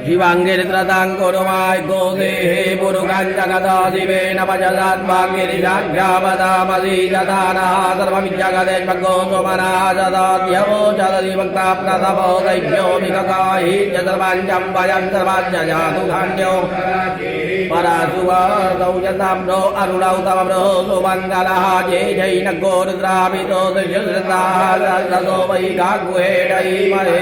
शिवांगिरित्रतांकुरुमाय गोदेहे पुरुकाञ्चगदादिवेन पचदात्माङ्गिरिजाघ्रामदामसि जदानः सर्वमिज्जगदेश्वगो सुमनाजदाद्यवो चदधिभक्ताप्रतपो दैव्यो विककाहि च सर्वाञ्चं वयं सर्वाञ्जजातु धान्यो परासुवादौ यताम्नो अरुणौ तमब्रो सुमङ्गलः जय जय नगो रुद्राभितो दृश्यश्रद्धाः वै गाग्वेडैमहे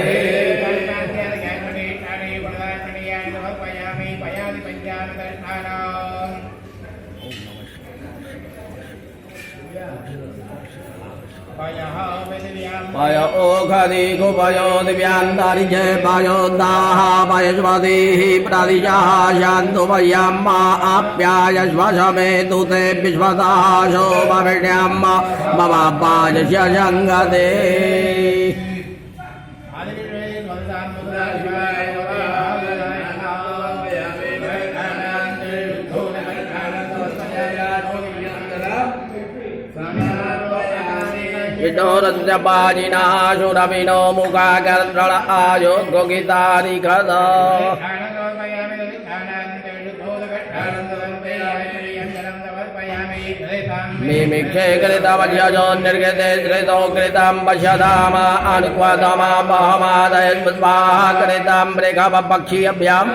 पय ओघदि कुपयो दिव्यान्तरिजय पयो दाः पयस्वतिः प्रदिशः शान्तु वयम्मा आप्यायश्वशमे तु ते विश्वतः शोभविड्याम्मा मम पायस्य सङ्गते विष्णोरद्रपाजिनः सुरविनो मुखाकर्षण आयो गोगितारिखद मिमिक्षे कृतवज्यजो निर्गते श्रितो कृतं पश्यताम अनुक्वतमा बहमादयस्वाहा कृतं मृगपक्षीभ्यां